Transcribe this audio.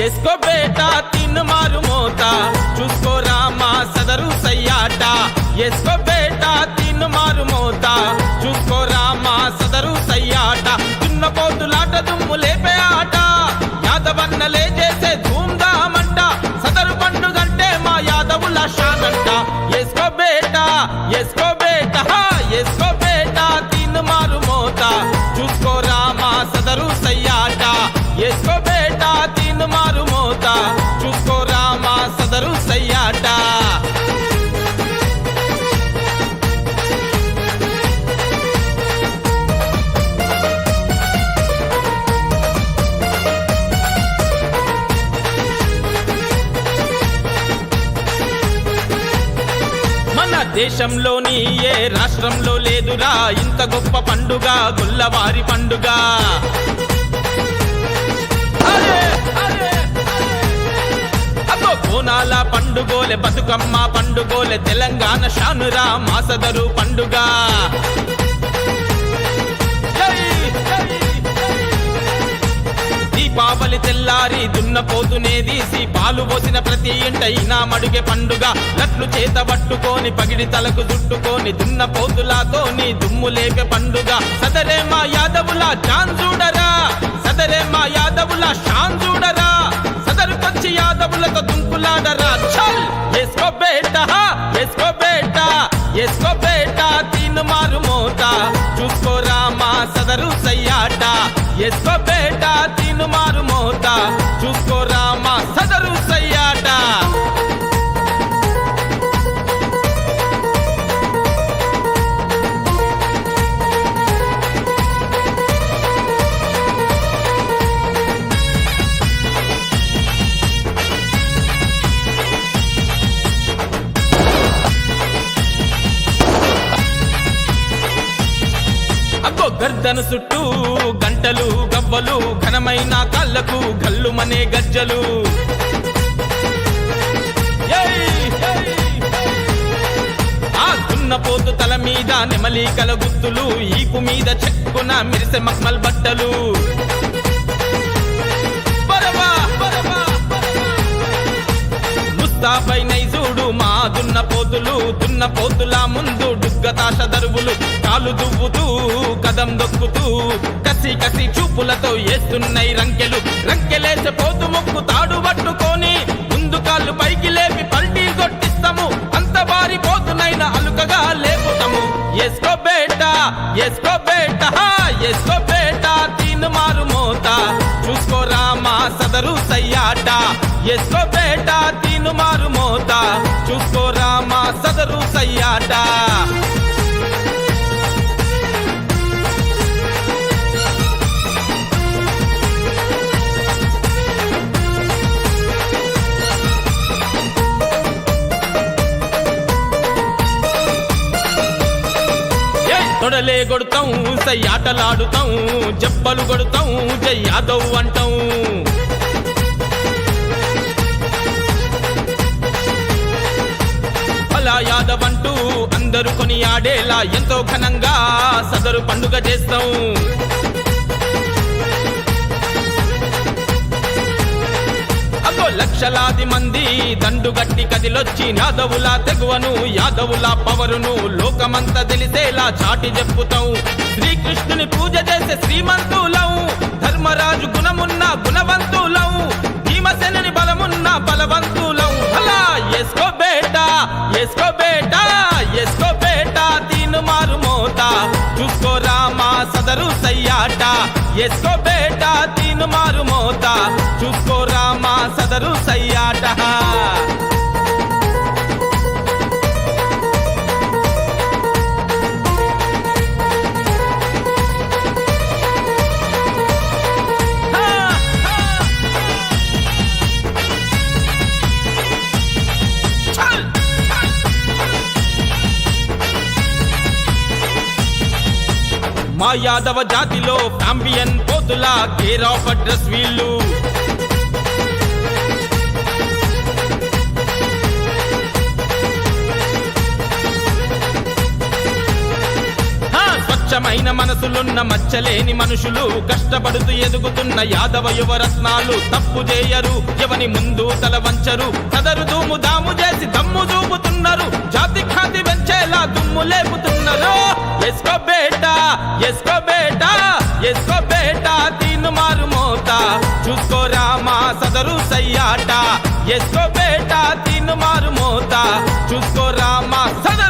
ఎస్కో బేటా తిన్ మారు మోతా చూసుకో రామా సదరు సయ్యాట ఎస్కో బేటా తిన్ మారు మోతా చూసుకో రామా సదరు సయ్యాట దున్నపోతులాట దుమ్ము లేపే ఆట యాదవన్నలే చేసే ధూమ్ధామంట సదరు పండుగంటే మా యాదవుల షానంట ఎస్కో బేటా ఎస్కో బేటా ఎస్కో బేటా తిన్ మారు మోతా చూసుకో రామా సదరు సయ్యాట ఎస్కో బేటా తిన్ మారు మోతా చూసుకో రామా సదరు సయ్యాట దేశంలోని ఏ రాష్ట్రంలో లేదురా ఇంత గొప్ప పండుగ గొల్లవారి పండుగ బోనాల పండుగోలే బతుకమ్మ పండుగోలే తెలంగాణ షానురా మాసదరు పండుగ దీపావళి తెల్లారి దున్నపోతునే తీసి పాలు పోసిన ప్రతి ఇంటైనా మడుగే పండుగ లట్లు చేత పట్టుకొని పగిడి తలకు చుట్టుకొని దున్నపోతులాతోని దుమ్ము లేపే పండుగ సదరే మా యాదవుల చాన్ చూడరా సదరే మా యాదవుల షాన్ చూడరా సదరుకొచ్చి యాదవులతో దుంకులాడరా చల్ ఎస్కో బేటా ఎస్కో బేటా ఎస్కో బేటా తిన్ మారు మోతా చూసుకో రామా సదరు సయ్యాట ఎస్కో బేటా తిన్ మారు మోతా చూసుకో రామా సదరు సయ్యాట గర్దన చుట్టూ గంటలు గవ్వలు ఘనమైన కాళ్లకు గల్లుమనే గజ్జలు ఆ దున్నపోతు తల మీద నెమలికల గుత్తులు ఈపు మీద చెక్కున మిరిసె మక్మల్ బట్టలు ముస్తాబై నైజుడు మా దున్నపోతుల ముందు డుగ్గతాశ దరువులు కాలు దువ్వుతూ కదం దొక్కుతూ కసి కసి చూపులతో వేస్తున్నాయి రంకెలు రంకెలేసే పోతు ముక్కు తాడు పట్టుకొని ముందు కాళ్ళు పైకి లేపి పల్టీ కొట్టిస్తాము అంత బారి పోతునైనా అలుకగా లేపుతాము ఎస్కో బేటా ఎస్కో బేటా ఎస్కో బేటా తిన్ మారు మోతా చూసుకో రామా సదరు సయ్యాట ఎస్కో బేటా తిన్ మారు మోతా చూసుకో రామా సదరు సయ్యాట తొడలే కొడతాం సయ్యాటలాడుతాం జబ్బలు కొడతాం జై యాదవ్ అంటాం అలా యాదవ్ అంటూ అందరూ కొని ఆడేలా ఎంతో ఘనంగా సదరు పండుగ చేస్తాం లక్షలాది మంది దండుగట్టి కదిలొచ్చి యాదవుల తెగువను యాదవుల పవరును లోకమంతా తెలిసేలా చాటి చెప్పుతాం శ్రీకృష్ణుని పూజ చేసే శ్రీమంతులం ధర్మరాజు గుణమున్న గుణవంతులం భీమసేనుని బలమున్న బలవంతులం అలా ఎస్కో బేటా ఎస్కో బేటా ఎస్కో బేటా తిన్ మారు మోతా చూసుకో రామా సదరు సయ్యాట ఎస్కో బేటా తిన్ మారు మోతా చూసుకో రామా సదరు సయ్యాట మా యాదవ జాతిలో ఫ్యాంబియన్ పోతుల కేర్ ఆఫ్ అడ్రస్ వీళ్ళు స్వచ్ఛమైన మనసులున్న మచ్చలేని మనుషులు కష్టపడుతూ ఎదుగుతున్న యాదవ యువరత్నాలు తప్పు చేయరు ఎవని ముందు తల వంచరు కదరు దూము దాము చేసి దమ్ము చూపుతున్నారు జాతి ఖ్యాతి పెంచేలా దుమ్ము లేపుతున్నారు ఎస్కో బేటా ఎస్కో బేటా ఎస్కో బేటా తీను మారు మోతా చూసుకోరా మా సదరు సయ్యాట ఎస్కో బేటా తీను మారు మోతా చూసుకోరా మా సదరు